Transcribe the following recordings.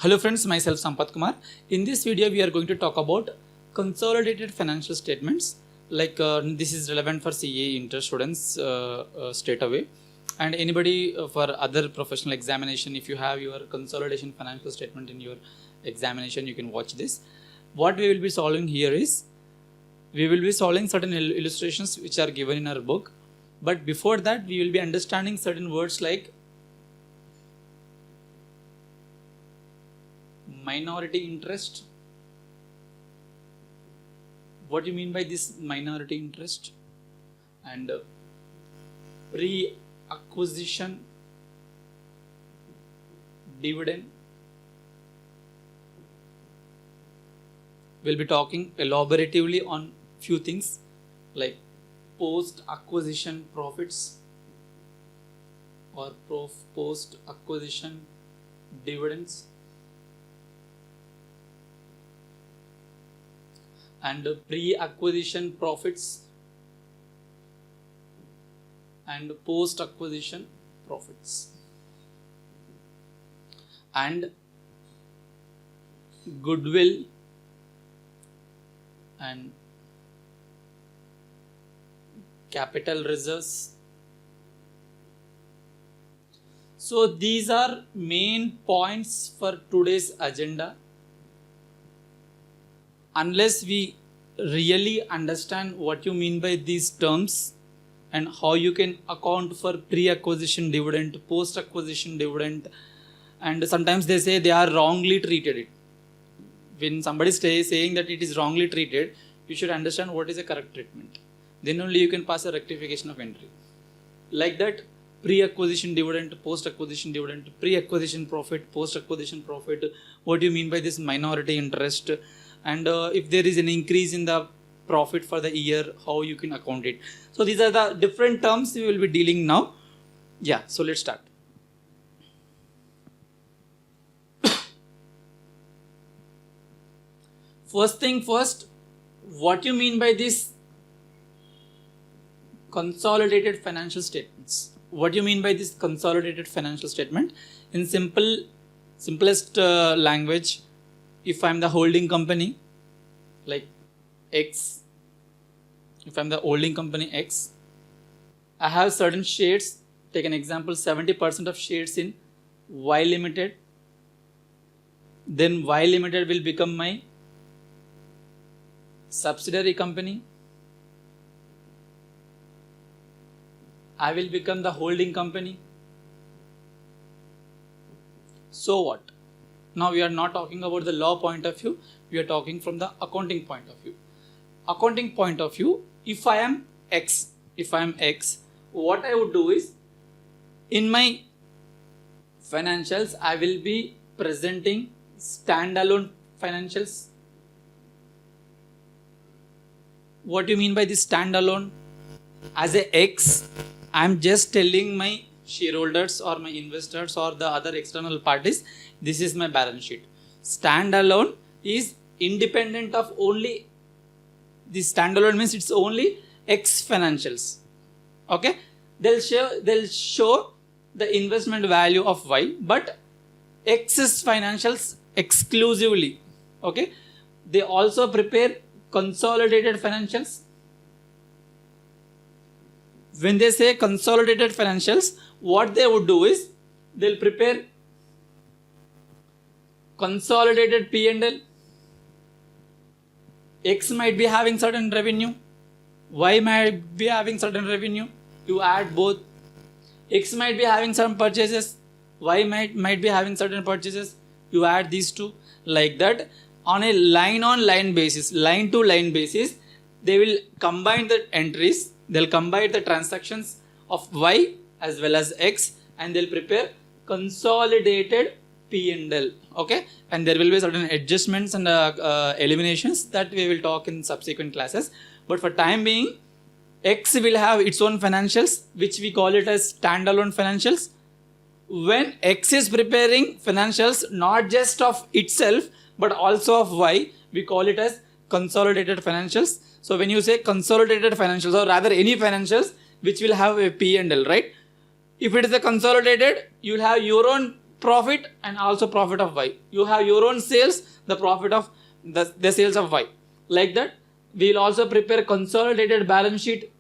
Hello friends, myself Sampath Kumar. In this video, we are going to talk about consolidated financial statements. This is relevant for CA inter students straight away, and anybody for other professional examination. If you have your consolidation financial statement in your examination, you can watch this. What we will be solving here is we will be solving certain illustrations which are given in our book. But before that, we will be understanding certain words like minority interest. What do you mean by this minority interest? And pre-acquisition dividend. We'll be talking elaboratively on few things like post-acquisition profits or post-acquisition dividends, and pre-acquisition profits and post-acquisition profits, and goodwill and capital reserves. So these are main points for today's agenda. Unless we really understand what you mean by these terms and how you can account for pre-acquisition dividend, post-acquisition dividend, and sometimes they say they are wrongly treated. When somebody is saying that it is wrongly treated, you should understand what is a correct treatment. Then only you can pass a rectification of entry. Like that, pre-acquisition dividend, post-acquisition dividend, pre-acquisition profit, post-acquisition profit. What do you mean by this minority interest? And if there is an increase in the profit for the year, how you can account it. So these are the different terms we will be dealing now. Yeah, so let's start. First thing first, what you mean by this consolidated financial statements? What do you mean by this consolidated financial statement? In simplest language, if I'm the holding company like X, if I'm the holding company X, I have certain shares. Take an example, 70% of shares in Y Limited. Then Y Limited will become my subsidiary company. I will become the holding company. So what? Now we are not talking about the law point of view, we are talking from the accounting point of view. Accounting point of view, if I am X, what I would do is, in my financials, I will be presenting standalone financials. What do you mean by this standalone? As a X, I am just telling my shareholders or my investors or the other external parties, this is my balance sheet. Standalone is independent of only, this standalone means it's only X financials. Okay, they'll show the investment value of Y, but X's financials exclusively. Okay, they also prepare consolidated financials. When they say consolidated financials, what they would do is they'll prepare consolidated P&L. X might be having certain revenue, Y might be having certain revenue. You add both. X might be having some purchases, Y might be having certain purchases. You add these two. Like that, on a line-on-line basis, line-to-line basis, they will combine the entries. They'll combine the transactions of Y as well as X, and they'll prepare consolidated P&L. Okay, and there will be certain adjustments and eliminations that we will talk in subsequent classes. But for time being, X will have its own financials, which we call it as standalone financials. When X is preparing financials not just of itself but also of Y, we call it as consolidated financials. So when you say consolidated financials, or rather any financials which will have a P&L, right? If it is a consolidated, you will have your own profit and also profit of Y. You have your own sales, the profit of the sales of Y. Like that, we will also prepare consolidated balance sheet.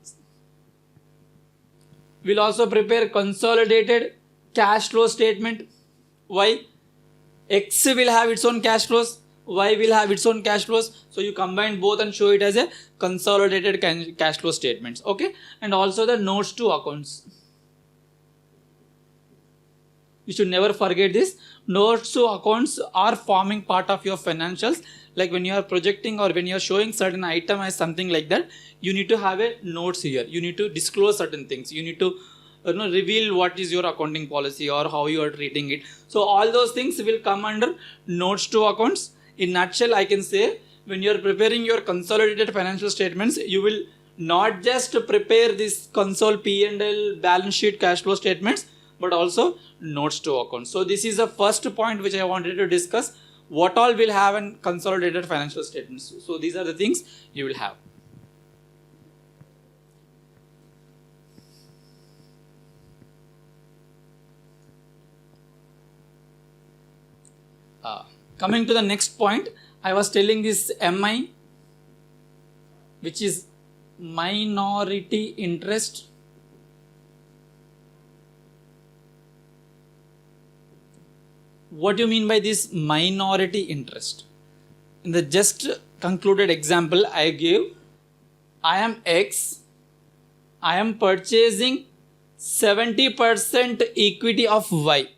We'll also prepare consolidated cash flow statement. Y. X will have its own cash flows, Y will have its own cash flows. So you combine both and show it as a consolidated cash flow statements. Okay, and also the notes to accounts. You should never forget this. Notes to accounts are forming part of your financials. Like when you are projecting or when you are showing certain item as something like that, you need to have a notes here. You need to disclose certain things. You need to reveal what is your accounting policy or how you are treating it. So all those things will come under notes to accounts. In nutshell, I can say when you are preparing your consolidated financial statements, you will not just prepare this console P&L, balance sheet, cash flow statements, but also notes to accounts. So this is the first point which I wanted to discuss. What all will have in consolidated financial statements. So these are the things you will have. Coming to the next point, I was telling this MI, which is minority interest. What do you mean by this minority interest? In the just concluded example I gave, I am X, I am purchasing 70% equity of Y,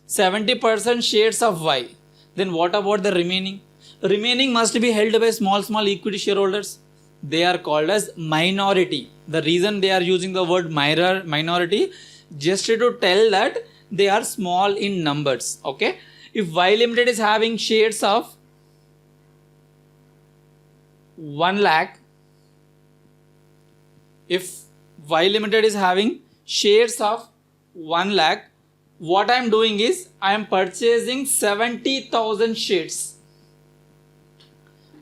70% shares of Y. Then what about the remaining? Remaining must be held by small equity shareholders. They are called as minority. The reason they are using the word minority, just to tell that they are small in numbers. Okay, if Y Limited is having shares of 1 lakh, if Y Limited is having shares of 1 lakh, what I am doing is I am purchasing 70,000 shares.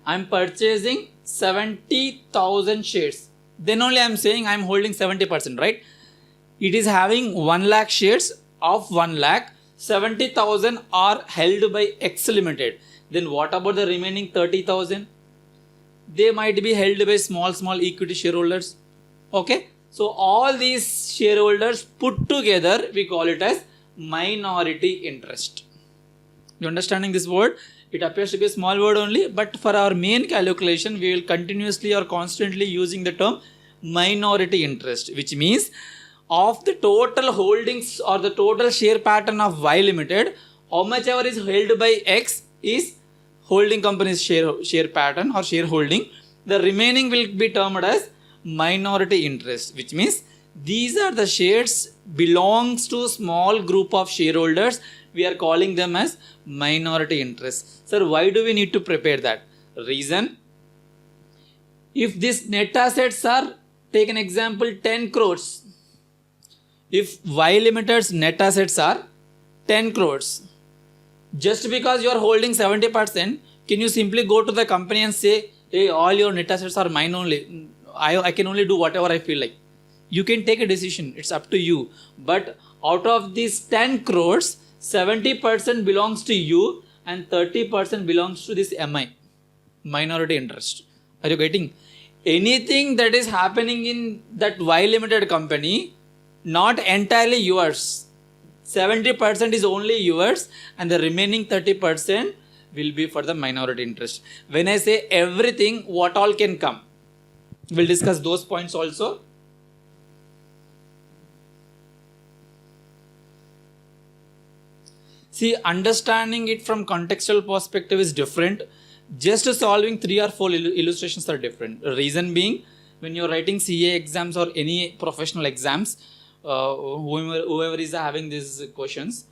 I am purchasing 70,000 shares. Then only I am saying I am holding 70%, right? It is having 1 lakh shares. Of 1 lakh, 70,000 are held by X Limited. Then what about the remaining 30,000? They might be held by small equity shareholders. Okay, so all these shareholders put together, we call it as minority interest. You understanding this word? It appears to be a small word only, but for our main calculation, we will continuously or constantly using the term minority interest, which means of the total holdings or the total share pattern of Y Limited, how much ever is held by X is holding company's share pattern or shareholding. The remaining will be termed as minority interest, which means these are the shares belongs to small group of shareholders. We are calling them as minority interest. Sir, why do we need to prepare that? Reason, if this net assets are, take an example, 10 crores. If Y Limited's net assets are 10 crores, just because you are holding 70%, can you simply go to the company and say, hey, all your net assets are mine only. I can only do whatever I feel like. You can take a decision. It's up to you. But out of these 10 crores, 70% belongs to you and 30% belongs to this MI, minority interest. Are you getting? Anything that is happening in that Y Limited company, not entirely yours. 70% is only yours and the remaining 30% will be for the minority interest. When I say everything, what all can come? We'll discuss those points also. See, understanding it from contextual perspective is different. Just solving 3 or 4 illustrations are different. Reason being, when you're writing CA exams or any professional exams, whoever is having these questions,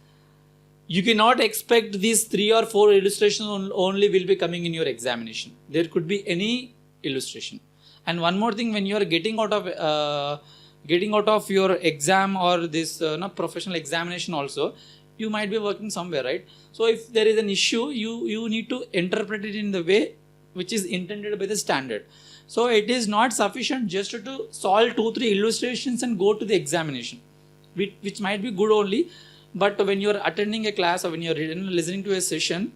you cannot expect these 3 or 4 illustrations only will be coming in your examination. There could be any illustration. And one more thing, when you are getting out of your exam or this professional examination also, you might be working somewhere, right? So if there is an issue, you need to interpret it in the way which is intended by the standard. So it is not sufficient just to solve 2-3 illustrations and go to the examination, which might be good only. But when you're attending a class or when you're listening to a session,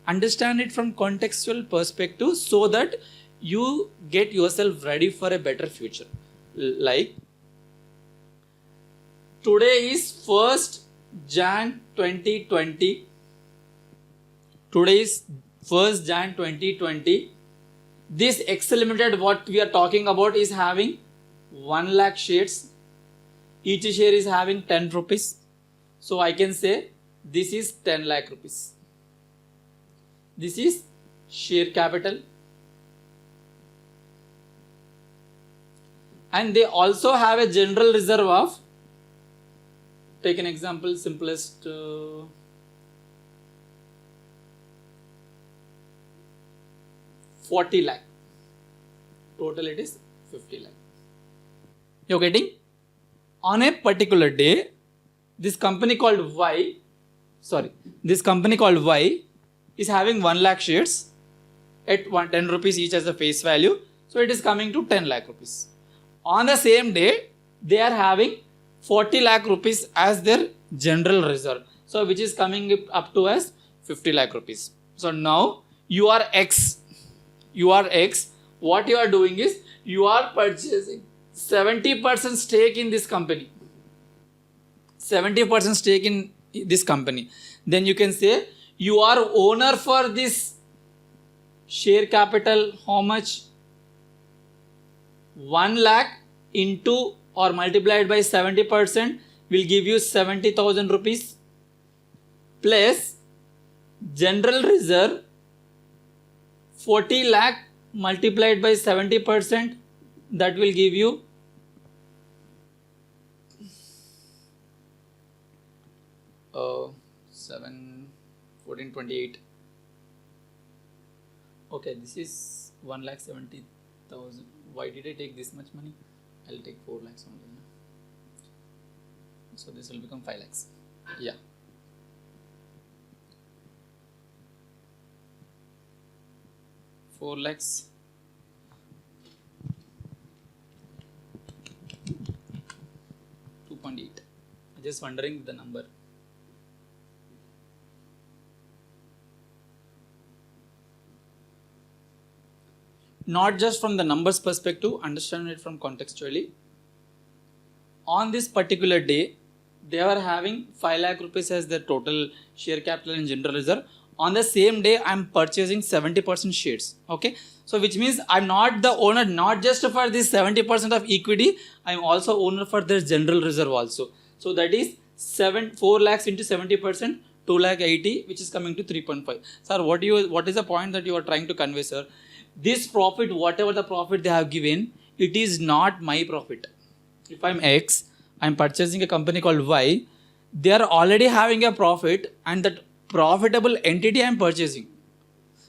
understand it from contextual perspective so that you get yourself ready for a better future. Like today is 1st Jan 2020. Today is 1st Jan 2020. This Excel Limited, what we are talking about, is having 1 lakh shares. Each share is having 10 rupees. So I can say this is 10 lakh rupees. This is share capital. And they also have a general reserve of, take an example, simplest, 40 lakh. Total it is 50 lakh. You're getting? On a particular day, this company called Y is having 1 lakh shares at 10 rupees each as the face value. So it is coming to 10 lakh rupees. On the same day, they are having 40 lakh rupees as their general reserve. So which is coming up to as 50 lakh rupees. So now you are X. What you are doing is you are purchasing 70% stake in this company. 70% stake in this company. Then you can say you are owner for this share capital. How much? 1 lakh into or multiplied by 70% will give you 70,000 rupees plus general reserve 40 lakh multiplied by 70%, that will give you 1428. Okay, this is 1,70,000. Why did I take this much money? I'll take 4 lakhs only. So this will become 5 lakhs. Yeah. Four lakhs. $2.8. Just wondering the number. Not just from the numbers perspective, understand it from contextually. On this particular day, they are having 5 lakh rupees as their total share capital and general reserve. On the same day, I'm purchasing 70% shares. Okay. So which means I'm not the owner, not just for this 70% of equity, I'm also owner for their general reserve also. So that is 4 lakhs into 70%, 2 lakh 80, which is coming to 3.5. Sir, what is the point that you are trying to convey, sir? This profit, whatever the profit they have given, it is not my profit. If I'm X, I'm purchasing a company called Y, they are already having a profit and that profitable entity I'm purchasing.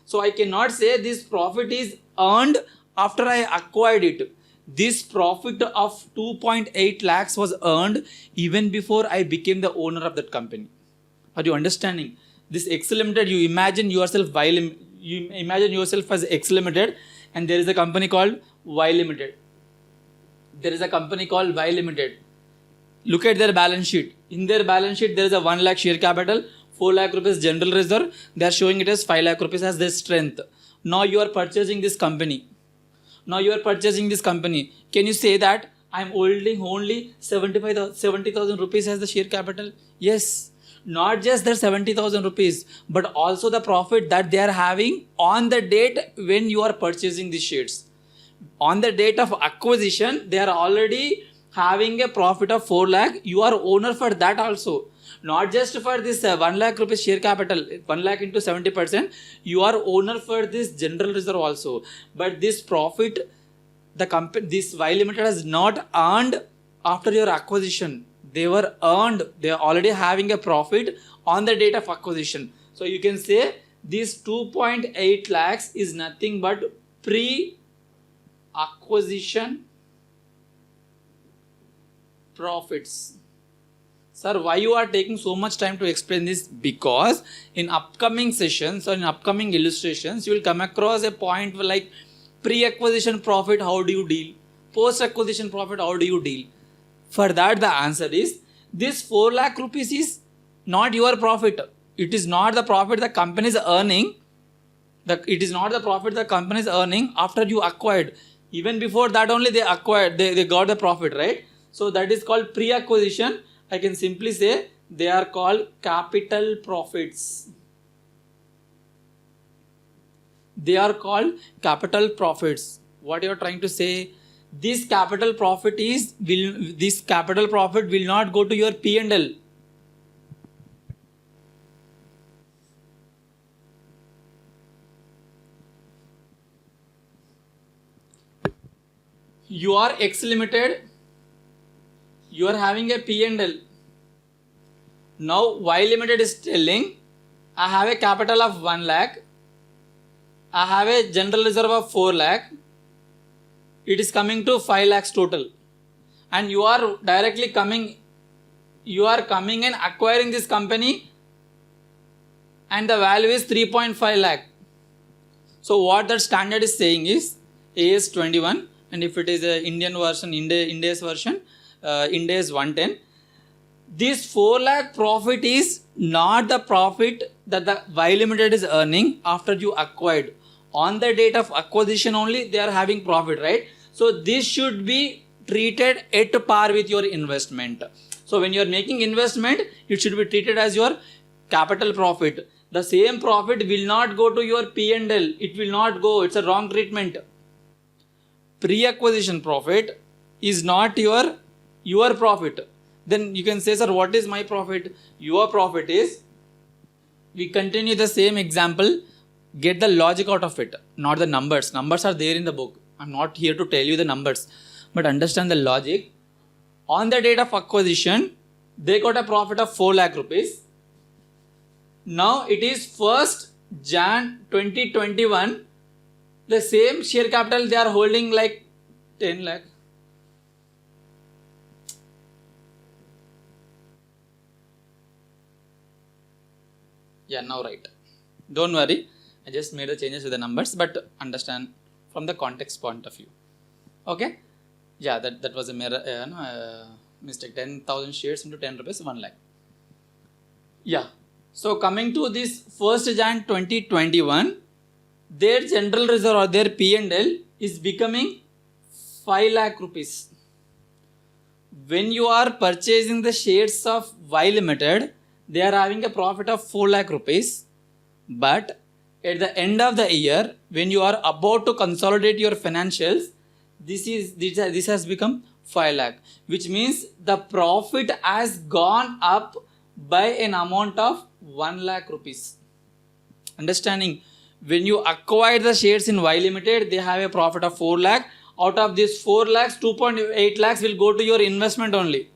So I cannot say this profit is earned after I acquired it. This profit of 2.8 lakhs was earned even before I became the owner of that company. Are you understanding? This X Limited, you imagine yourself as X Limited and there is a company called Y Limited. Look at their balance sheet. In their balance sheet, there is a 1 lakh share capital, 4 lakh rupees general reserve. They are showing it as 5 lakh rupees as their strength. Now you are purchasing this company. Can you say that I'm holding only 70,000 rupees as the share capital? Yes. Not just the 70,000 rupees, but also the profit that they are having on the date when you are purchasing these shares. On the date of acquisition, they are already having a profit of 4 lakh. You are owner for that also. Not just for this 1 lakh rupees share capital, 1 lakh into 70%, you are owner for this general reserve also. But this profit, this Y Limited has not earned after your acquisition. They were earned, they are already having a profit on the date of acquisition. So you can say this 2.8 lakhs is nothing but pre-acquisition profits. Sir, why you are taking so much time to explain this? Because in upcoming sessions or in upcoming illustrations, you will come across a point like pre-acquisition profit, how do you deal? Post-acquisition profit, how do you deal? For that, the answer is this 4 lakh rupees is not your profit. It is not the profit the company is earning. It is not the profit the company is earning after you acquired. Even before that only they acquired, they got the profit, right? So that is called pre-acquisition. I can simply say they are called capital profits. They are called capital profits. What you are trying to say? This capital profit will not go to your P&L. You are X Limited. You are having a P&L. Now Y Limited is telling, I have a capital of 1 lakh. I have a general reserve of 4 lakh. It is coming to 5 lakhs total. And you are directly coming and acquiring this company, and the value is 3.5 lakh. So what that standard is saying is AS 21, and if it is a Indian version, India's version, Ind AS 110. This 4 lakh profit is not the profit that the Y Limited is earning after you acquired. On the date of acquisition only they are having profit, right? So this should be treated at par with your investment. So when you are making investment, it should be treated as your capital profit. The same profit will not go to your P&L. It will not go. It's a wrong treatment. Pre-acquisition profit is not your profit. Then you can say, sir, what is my profit? Your profit is, we continue the same example, get the logic out of it, not the numbers. Numbers are there in the book. I'm not here to tell you the numbers, but understand the logic. On the date of acquisition, they got a profit of 4 lakh rupees. Now it is 1st Jan 2021. The same share capital they are holding like 10 lakh. Yeah, now right. Don't worry. I just made the changes with the numbers, but understand from the context point of view. Okay? Yeah, that was a mistake. 10,000 shares into 10 rupees, 1 lakh. Yeah. So coming to this 1st Jan 2021, their general reserve or their P&L is becoming 5 lakh rupees. When you are purchasing the shares of Y Limited, they are having a profit of 4 lakh rupees. But at the end of the year, when you are about to consolidate your financials, this has become 5 lakh, which means the profit has gone up by an amount of 1 lakh rupees. Understanding? When you acquire the shares in Y Limited, they have a profit of 4 lakh. Out of this 4 lakhs, 2.8 lakhs will go to your investment only.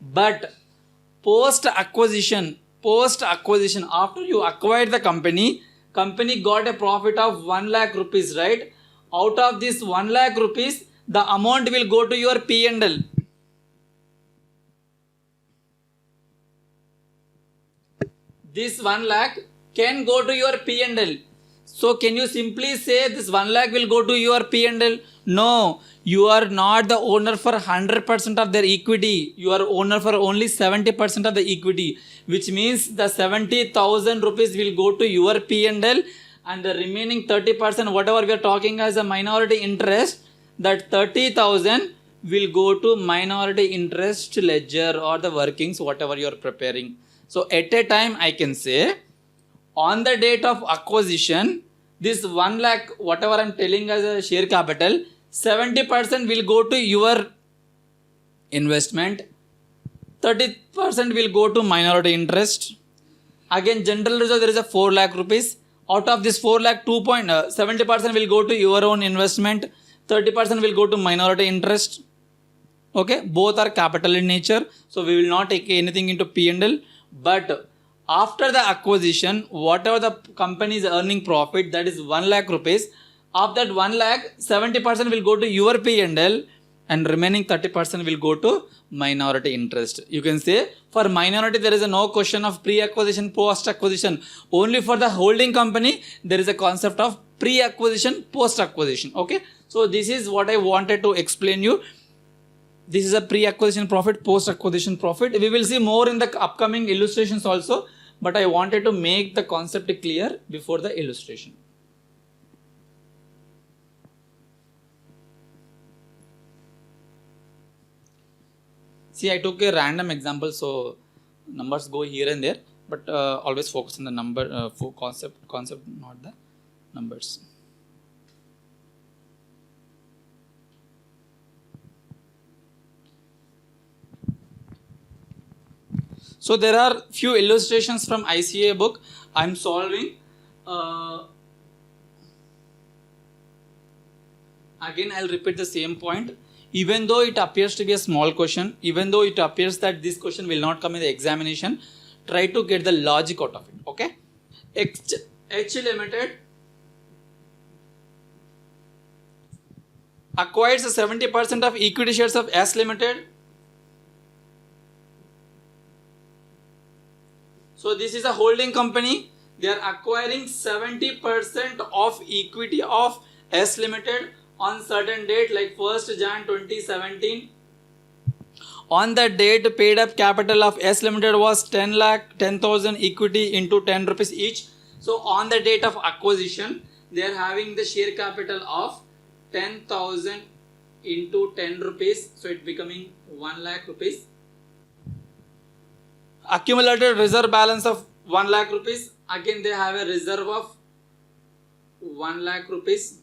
But post acquisition, after you acquired the company got a profit of 1 lakh rupees, right? Out of this 1 lakh rupees, the amount will go to your P&L. This 1 lakh can go to your P&L. So can you simply say this 1 lakh will go to your P&L? No, you are not the owner for 100% of their equity. You are owner for only 70% of the equity, which means the 70,000 rupees will go to your P&L, and the remaining 30%, whatever we are talking as a minority interest, that 30,000 will go to minority interest ledger or the workings, whatever you are preparing. So at a time, I can say, on the date of acquisition, this 1 lakh, whatever I'm telling as a share capital, 70% will go to your investment, 30% will go to minority interest. Again, general reserve, there is a 4 lakh rupees. Out of this 4 lakh, 70% will go to your own investment, 30% will go to minority interest. Okay, both are capital in nature, so we will not take anything into P&L. But after the acquisition, whatever the company is earning profit, that is 1 lakh rupees. Of that 1 lakh, 70% will go to your P&L, and remaining 30% will go to minority interest. You can say for minority there is no question of pre-acquisition, post-acquisition. Only for the holding company there is a concept of pre-acquisition, post-acquisition. Okay, so this is what I wanted to explain you. This is a pre-acquisition profit, post-acquisition profit. We will see more in the upcoming illustrations also, but I wanted to make the concept clear before the illustration. See, I took a random example, so numbers go here and there, but always focus on the number, concept, not the numbers. So there are few illustrations from ICA book I am solving. Again, I'll repeat the same point. Even though it appears to be a small question, even though it appears that this question will not come in the examination, try to get the logic out of it. Okay? H Limited acquires 70% of equity shares of S Limited. So this is a holding company. They are acquiring 70% of equity of S Limited on certain date, like 1st Jan 2017. On that date, paid up capital of S Limited was 10,000 equity into 10 rupees each. So on the date of acquisition, they are having the share capital of 10,000 into 10 rupees. So it becoming 1 lakh rupees. Accumulated reserve balance of 1 lakh rupees. Again, they have a reserve of 1 lakh rupees.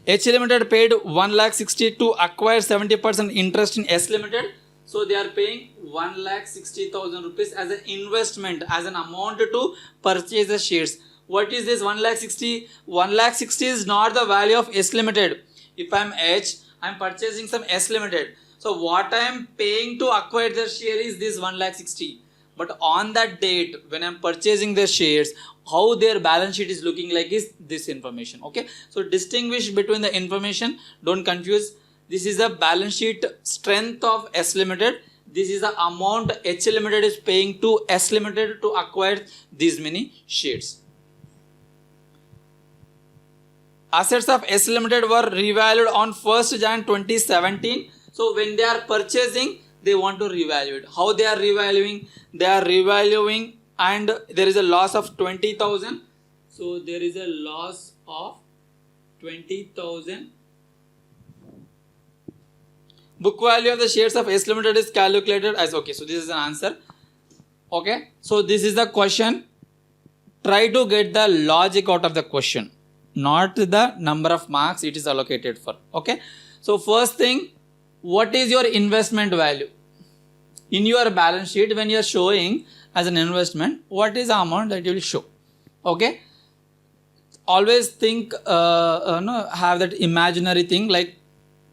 H Limited paid 1,60,000 to acquire 70% interest in S Limited. So they are paying 1,60,000 rupees as an investment, as an amount to purchase the shares. What is this 1,60,000? 1,60,000 is not the value of S Limited. If I am H, I am purchasing some S Limited. So what I am paying to acquire the share is this 1,60,000. But on that date, when I am purchasing the shares, how their balance sheet is looking like is this information. Okay, so distinguish between the information, don't confuse. This is the balance sheet strength of S Limited. This is the amount H Limited is paying to S Limited to acquire these many shares. Assets of S Limited were revalued on 1st Jan 2017. So when they are purchasing, they want to revalue it. How they are revaluing? They are revaluing and there is a loss of 20,000. So there is a loss of 20,000. Book value of the shares of S Limited is calculated as, okay, so this is an answer. Okay, so this is the question. Try to get the logic out of the question, not the number of marks it is allocated for. Okay, so first thing, what is your investment value? In your balance sheet, when you are showing as an investment, what is the amount that you will show? Okay, always think, have that imaginary thing, like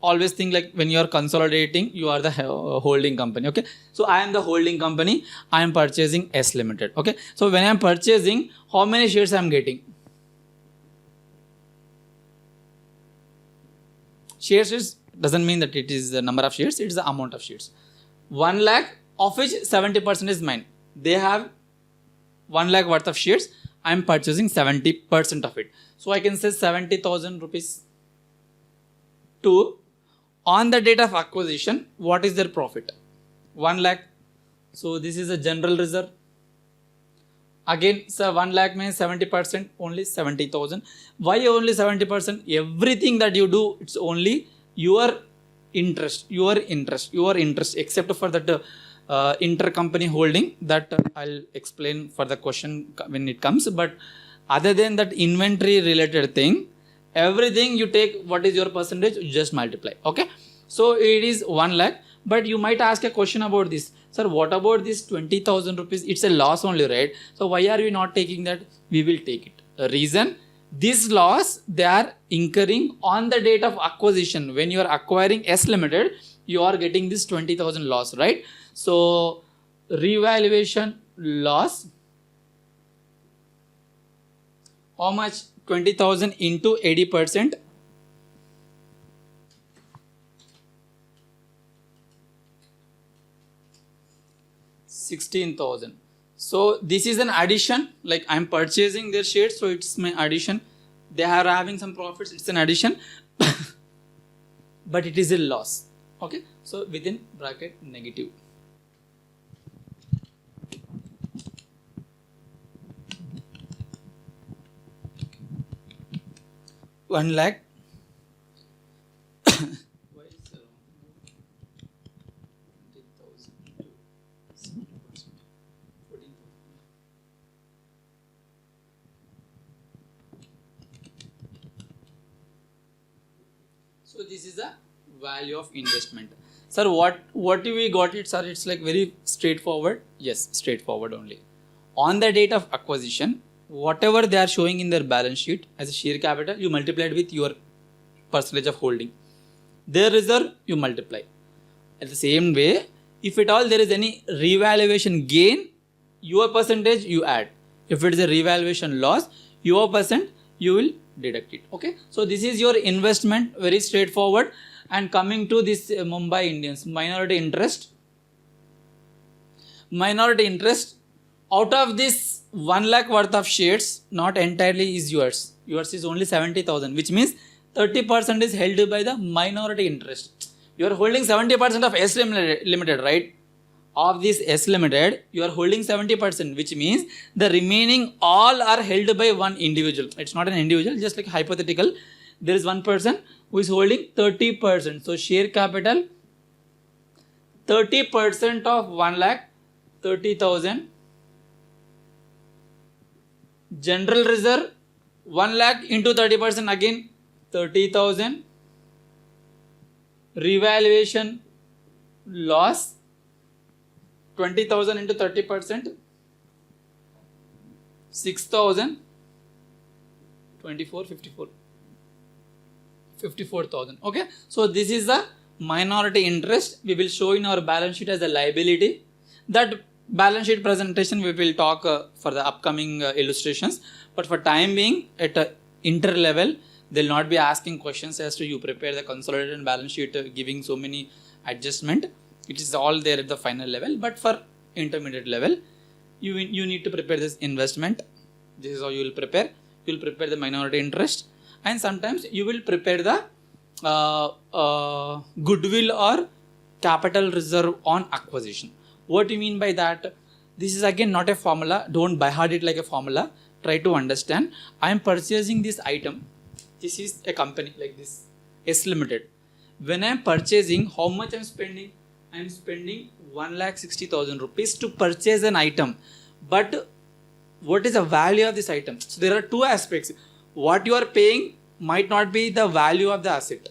always think like when you are consolidating, you are the holding company. Okay, so I am the holding company, I am purchasing S Limited. Okay, so when I am purchasing, how many shares I am getting? Shares is doesn't mean that it is the number of shares, it is the amount of shares. 1 lakh, of which 70% is mine. They have 1 lakh worth of shares, I am purchasing 70% of it. So I can say 70,000 rupees. To, on the date of acquisition, what is their profit? 1 lakh. So this is a general reserve. Again, so 1 lakh means 70%, only 70,000. Why only 70%? Everything that you do, it's only your interest, except for that intercompany holding that I'll explain for the question when it comes. But other than that inventory related thing, everything you take, what is your percentage, you just multiply. Okay, so it is 1 lakh. But you might ask a question about this, sir, what about this 20,000 rupees? It's a loss only, right? So why are we not taking that? We will take it. The reason, this loss they are incurring on the date of acquisition. When you are acquiring S Limited, you are getting this 20,000 loss, right? So revaluation loss, how much? 20,000 into 80%. 16,000. So this is an addition, like I am purchasing their shares, so it's my addition. they are having some profits, it's an addition, but it is a loss. Okay, so within bracket negative. One lakh. Why is it wrong? 20,000 to 70%, 14,000. So this is the value of investment. Sir, what do we got it, sir? It's like very straightforward. Yes, straightforward only. On the date of acquisition, whatever they are showing in their balance sheet as a share capital, you multiply it with your percentage of holding. Their reserve, you multiply. At the same way, if at all there is any revaluation gain, your percentage you add. If it is a revaluation loss, your percent you will deduct it. Okay, so this is your investment, very straightforward. And coming to this Mumbai Indians minority interest, out of this 1 lakh worth of shares, not entirely is yours. Yours is only 70,000, which means 30% is held by the minority interest. You are holding 70% of S Limited, right? Of this S Limited, you are holding 70%, which means the remaining all are held by one individual. It's not an individual, just like hypothetical. There is one person who is holding 30%. So share capital, 30% of 1 lakh, 30,000. General reserve, 1 lakh into 30% again, 30,000. Revaluation loss, 20,000 into 30%, 6,000, 24, 54. 54,000. Okay, so this is the minority interest. We will show in our balance sheet as a liability. That balance sheet presentation we will talk for the upcoming illustrations. But for time being, at inter level, they'll not be asking questions as to you prepare the consolidated balance sheet giving so many adjustment. It is all there at the final level. But for intermediate level, you need to prepare this investment. This is how you will prepare. You will prepare the minority interest. And sometimes you will prepare the goodwill or capital reserve on acquisition. What do you mean by that? This is again not a formula. Don't by heart it like a formula. Try to understand. I am purchasing this item. This is a company like this, S Limited. When I am purchasing, how much I am spending? I am spending 1,60,000 rupees to purchase an item. But what is the value of this item? So there are two aspects. What you are paying might not be the value of the asset.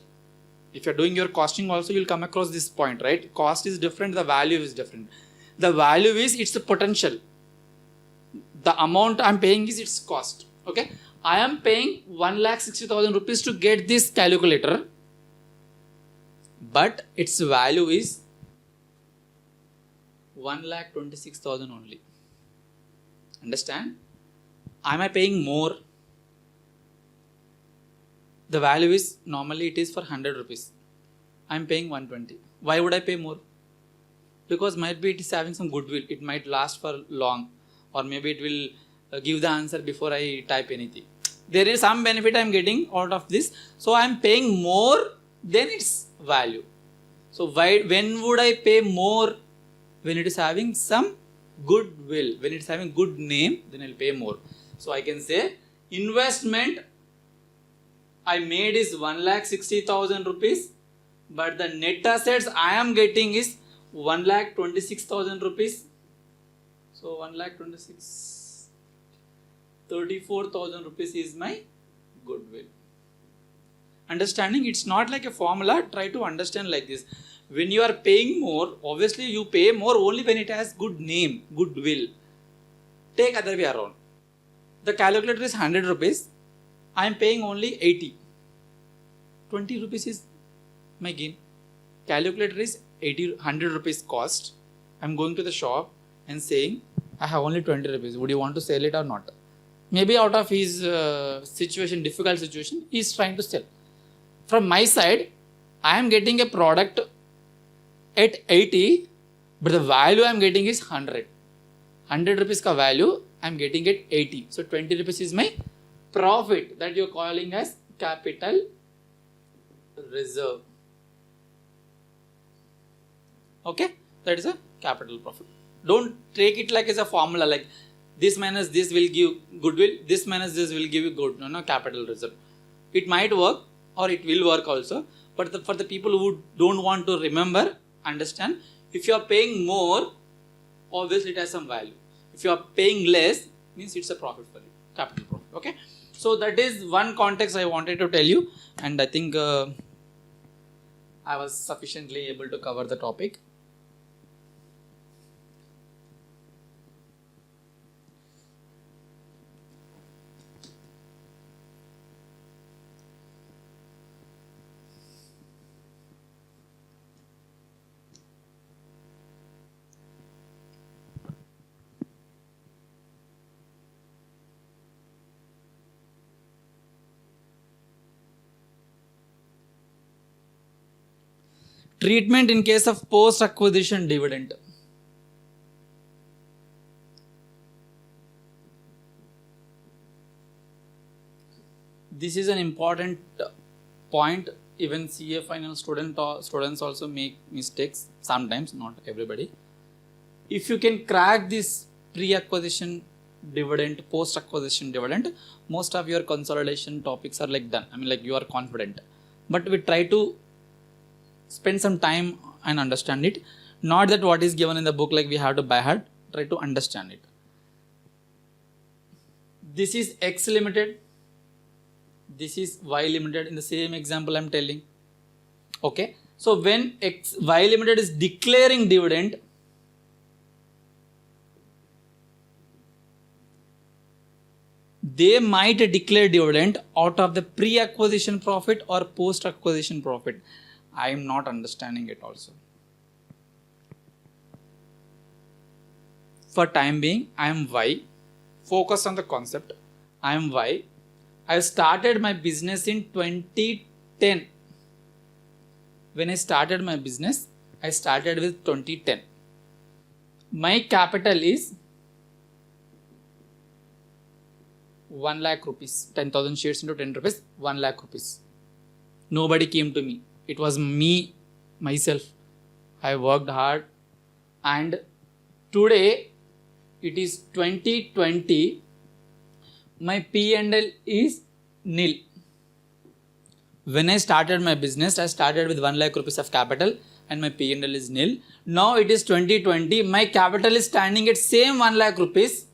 If you are doing your costing also, you will come across this point, right? Cost is different, the value is different. The value is its potential. The amount I am paying is its cost. Okay, I am paying 1,60,000 rupees to get this calculator, but its value is 1,26,000 only. Understand? Am I paying more? The value is normally it is for 100 rupees. I am paying 120. Why would I pay more? Because might be it is having some goodwill. It might last for long, or maybe it will give the answer before I type anything. There is some benefit I am getting out of this. So I am paying more than its value. So when would I pay more? When it is having some goodwill. When it is having good name, then I will pay more. So I can say investment I made is 1,60,000 rupees, but the net assets I am getting is 1,26,000 rupees. So 1,26,000, 34,000 rupees is my goodwill. Understanding? It's not like a formula. Try to understand like this. When you are paying more, obviously you pay more only when it has good name, goodwill. Take other way around. The calculator is 100 rupees. I am paying only 80. 20 rupees is my gain. Calculator is 100 rupees cost. I am going to the shop and saying, I have only 20 rupees. Would you want to sell it or not? Maybe out of his difficult situation, he is trying to sell. From my side, I am getting a product at 80, but the value I am getting is 100. 100 rupees ka value, I am getting at 80. So 20 rupees is my profit that you're calling as capital reserve. Okay, that is a capital profit. Don't take it like as a formula, like this minus this will give goodwill, this minus this will give you good. No, capital reserve. It might work or it will work also, but for the people who don't want to remember, understand, if you are paying more, obviously it has some value. If you are paying less, means it's a profit for you, capital profit. Okay, so that is one context I wanted to tell you, and I think I was sufficiently able to cover the topic. Treatment in case of post-acquisition dividend. This is an important point. Even CA final students also make mistakes sometimes, not everybody. If you can crack this pre-acquisition dividend, post-acquisition dividend, most of your consolidation topics are like done. I mean, like you are confident. But we try to spend some time and understand it. Not that what is given in the book, like we have to by heart. Try to understand it. This is X limited. This is Y limited in the same example I am telling. Okay. So when Y limited is declaring dividend, they might declare dividend out of the pre-acquisition profit or post-acquisition profit. I am not understanding it also. For time being, I am Y. Focus on the concept. I am Y. I started my business in 2010. When I started my business, I started with 2010. My capital is 1 lakh rupees. 10,000 shares into 10 rupees, 1 lakh rupees. Nobody came to me. It was me, myself. I worked hard, and today it is 2020. My P&L is nil. When I started my business, I started with 1 lakh rupees of capital and my P&L is nil. Now it is 2020. My capital is standing at same 1 lakh rupees,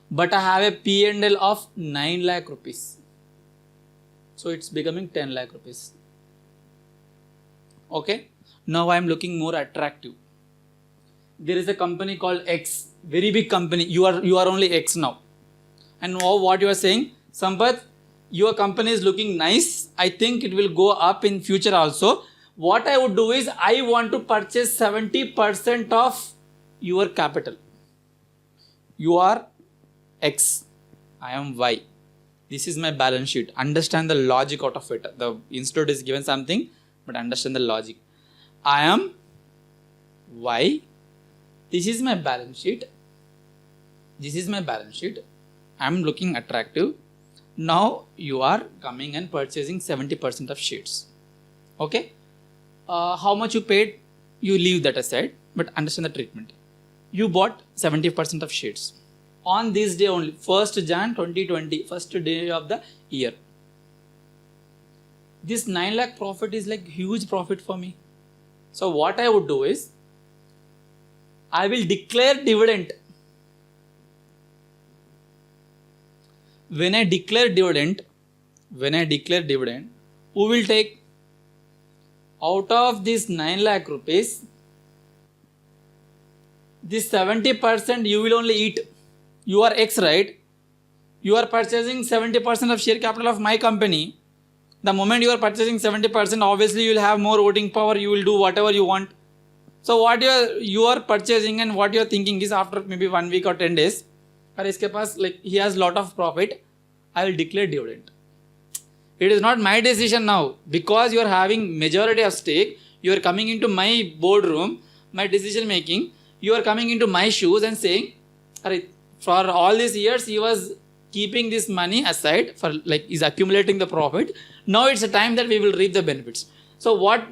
but I have a P&L of 9 lakh rupees. So it's becoming 10 lakh rupees. Okay. Now I am looking more attractive. There is a company called X, very big company. You are only X now. And now what you are saying, Sampath, your company is looking nice. I think it will go up in future also. What I would do is I want to purchase 70% of your capital. You are X. I am Y. This is my balance sheet. Understand the logic out of it. The institute is given something, but understand the logic. I am Y. This is my balance sheet. This is my balance sheet. I am looking attractive. Now you are coming and purchasing 70% of shares. Okay. How much you paid, you leave that aside, but understand the treatment. You bought 70% of shares. On this day only, 1st Jan 2020, first day of the year. This 9 lakh profit is like huge profit for me. So what I would do is, I will declare dividend. When I declare dividend, who will take out of this 9 lakh rupees, this 70% you will only eat. You are X, right? You are purchasing 70% of share capital of my company. The moment you are purchasing 70%, obviously you will have more voting power. You will do whatever you want. So what you are purchasing and what you are thinking is, after maybe 1 week or 10 days, or iske paas, like he has lot of profit, I will declare dividend. It is not my decision now, because you are having majority of stake. You are coming into my boardroom, my decision making. You are coming into my shoes and saying, for all these years he was keeping this money aside for like is accumulating the profit. Now it's a time that we will reap the benefits. So what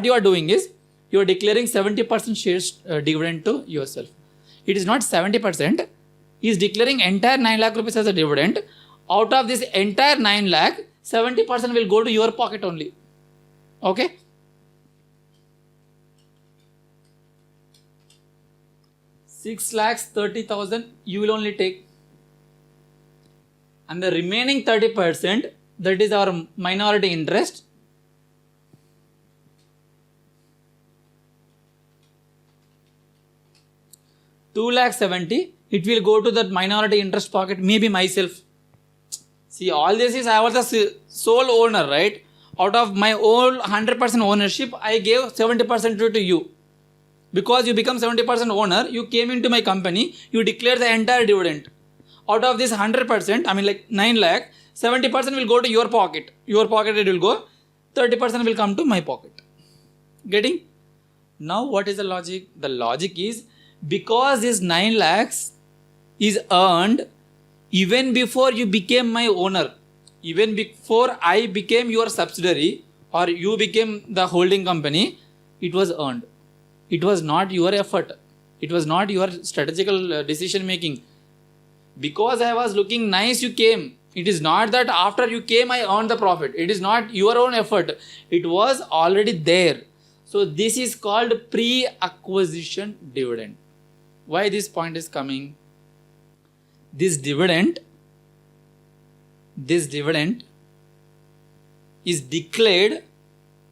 you are doing is you are declaring 70% shares dividend to yourself. It is not 70%. He is declaring entire 9 lakh rupees as a dividend. Out of this entire 9 lakh, 70% will go to your pocket only. Okay. $6,30,000 you will only take, and the remaining 30%, that is our minority interest, $2,70,000, it will go to that minority interest pocket, maybe myself. See, all this is I was the sole owner, right? Out of my own 100% ownership, I gave 70% to you. Because you become 70% owner, you came into my company, you declare the entire dividend. Out of this 100%, I mean like 9 lakh, 70% will go to your pocket. Your pocket it will go, 30% will come to my pocket. Getting? Now what is the logic? The logic is, because this 9 lakhs is earned even before you became my owner, even before I became your subsidiary or you became the holding company, it was earned. It was not your effort. It was not your strategical decision making. Because I was looking nice, you came. It is not that after you came, I earned the profit. It is not your own effort. It was already there. So this is called pre-acquisition dividend. Why this point is coming? This dividend is declared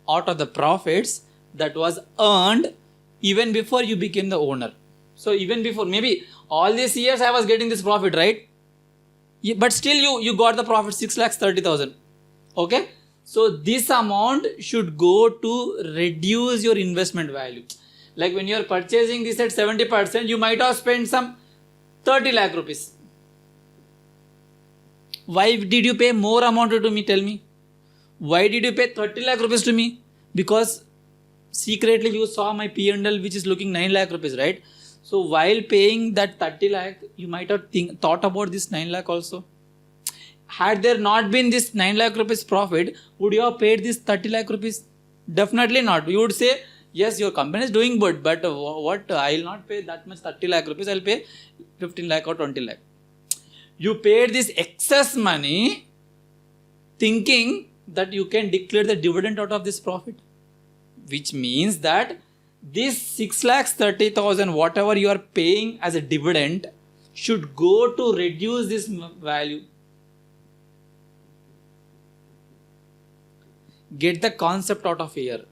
out of the profits that was earned even before you became the owner. So even before, maybe all these years I was getting this profit, right? But still you got the profit, 6,30,000. Okay? So this amount should go to reduce your investment value. Like when you are purchasing this at 70%, you might have spent some 30 lakh rupees. Why did you pay more amount to me? Tell me. Why did you pay 30 lakh rupees to me? Because secretly you saw my P&L which is looking 9 lakh rupees, right? So while paying that 30 lakh, you might have thought about this 9 lakh also. Had there not been this 9 lakh rupees profit, would you have paid this 30 lakh rupees? Definitely not. You would say, yes, your company is doing good, but what? I will not pay that much 30 lakh rupees. I will pay 15 lakh or 20 lakh. You paid this excess money thinking that you can declare the dividend out of this profit. Which means that this 6,30,000, whatever you are paying as a dividend, should go to reduce this value. Get the concept out of here.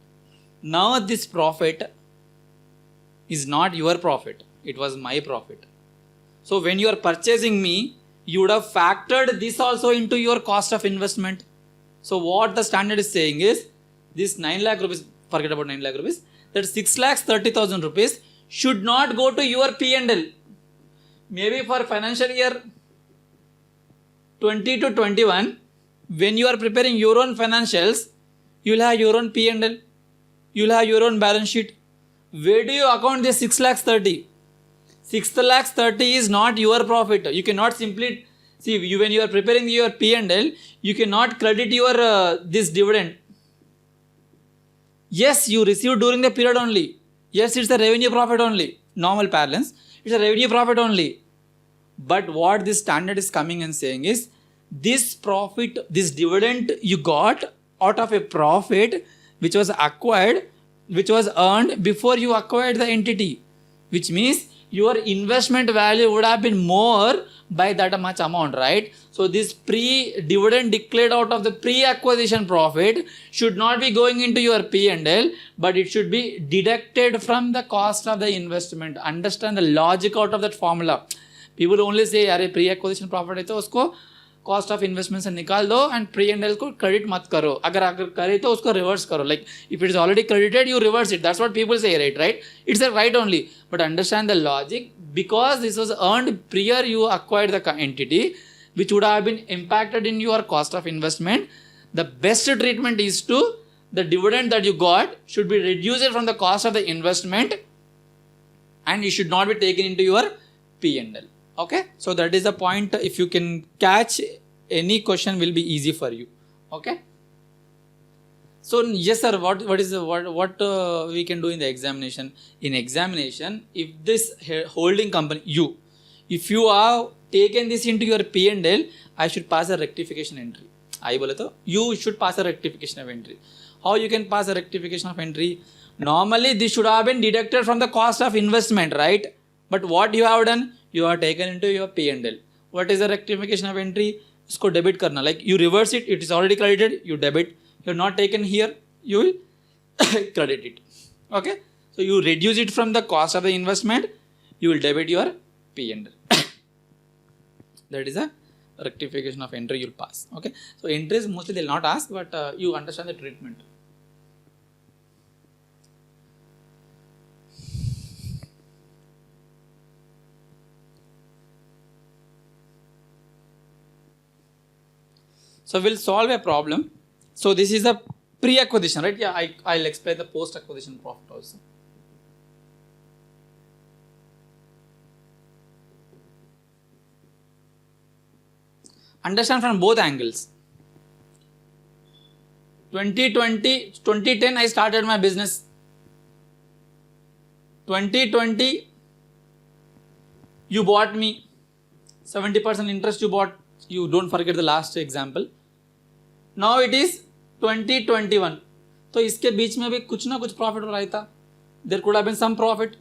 Now this profit is not your profit. It was my profit. So when you are purchasing me, you would have factored this also into your cost of investment. So what the standard is saying is, this 9 lakh rupees, forget about 9 lakh rupees, that 6,30,000 rupees should not go to your P&L. Maybe for financial year 20 to 21, when you are preparing your own financials, you will have your own P&L, you will have your own balance sheet. Where do you account this 6,30,000? 6,30,000 is not your profit. You cannot simply see, when you are preparing your P&L, you cannot credit your this dividend. Yes, you received during the period only. Yes, it's a revenue profit only. Normal parlance, it's a revenue profit only. But what this standard is coming and saying is, this profit, this dividend you got out of a profit which was acquired, which was earned before you acquired the entity. Which means your investment value would have been more by that much amount, right? So this pre-dividend declared out of the pre-acquisition profit should not be going into your P&L, but it should be deducted from the cost of the investment. Understand the logic out of that formula. People only say, "Arey pre-acquisition profit है तो उसको cost of investment से निकाल दो and P&L को credit मत करो. अगर करे तो उसको reverse करो. Like if it is already credited, you reverse it. That's what people say, right? It's a right only. But understand the logic. Because this was earned prior you acquired the entity, which would have been impacted in your cost of investment, the best treatment is to, the dividend that you got should be reduced from the cost of the investment and it should not be taken into your P&L. Okay, so that is the point. If you can catch any question, will be easy for you. Okay. So yes sir, what we can do in the examination? In examination, if this holding company, if you have taken this into your P&L, I should pass a rectification entry. I बोले तो you should pass a rectification of entry. How you can pass a rectification of entry? Normally this should have been deducted from the cost of investment, right? But what you have done, you have taken into your P&L. What is the rectification of entry? इसको debit करना, like you reverse it, it is already credited, you debit. You are not taken here, you will credit it. Okay, so you reduce it from the cost of the investment, you will debit your P&L. That is a rectification of entry you will pass. Okay, so entries mostly they will not ask, but you understand the treatment. So we'll solve a problem. So this is a pre-acquisition, right? Yeah, I'll explain the post-acquisition profit also. Understand from both angles. 2010 I started my business. 2020 you bought me 70% interest you bought. You don't forget the last example. Now it is 2021. तो इसके बीच में भी कुछ ना कुछ profit हो रहा था. There could have been some profit,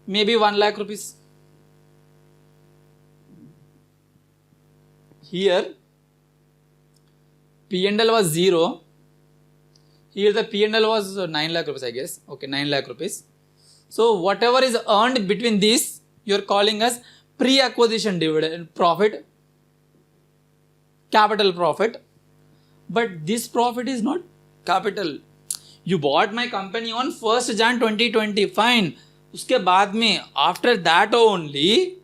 maybe 1 lakh rupees. Here P&L was 0. Here the P&L was 9 lakh rupees, I guess. Okay, 9 lakh rupees. So whatever is earned between this, you are calling as pre-acquisition dividend profit, capital profit. But this profit is not capital. You bought my company on 1st Jan 2020. Fine. उसके बाद में after that only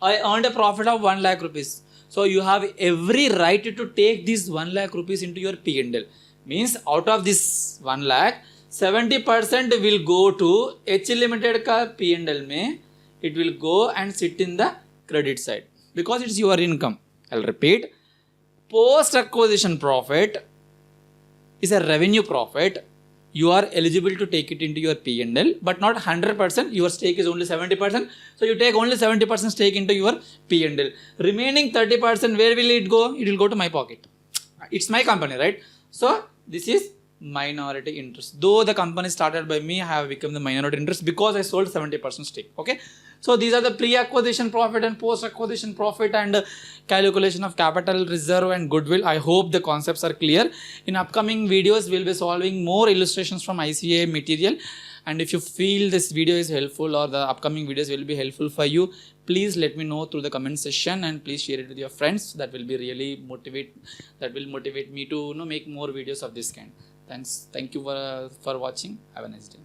I earned a profit of 1 lakh rupees. So you have every right to take this 1 lakh rupees into your P&L. Means out of this 1 lakh, 70% will go to H Limited का P&L में. It will go and sit in the credit side because it's your income. I'll repeat. Post-acquisition profit is a revenue profit. You are eligible to take it into your P&L, but not 100%. Your stake is only 70%. So you take only 70% stake into your P&L. Remaining 30%, where will it go? It will go to my pocket. It's my company, right? So this is minority interest. Though the company started by me, I have become the minority interest because I sold 70% stake. Okay. So these are the pre-acquisition profit and post-acquisition profit and calculation of capital reserve and goodwill. I hope the concepts are clear. In upcoming videos, we'll be solving more illustrations from ICA material. And if you feel this video is helpful or the upcoming videos will be helpful for you, please let me know through the comment section and please share it with your friends. That will be really motivate me to make more videos of this kind. Thanks. Thank you for watching. Have a nice day.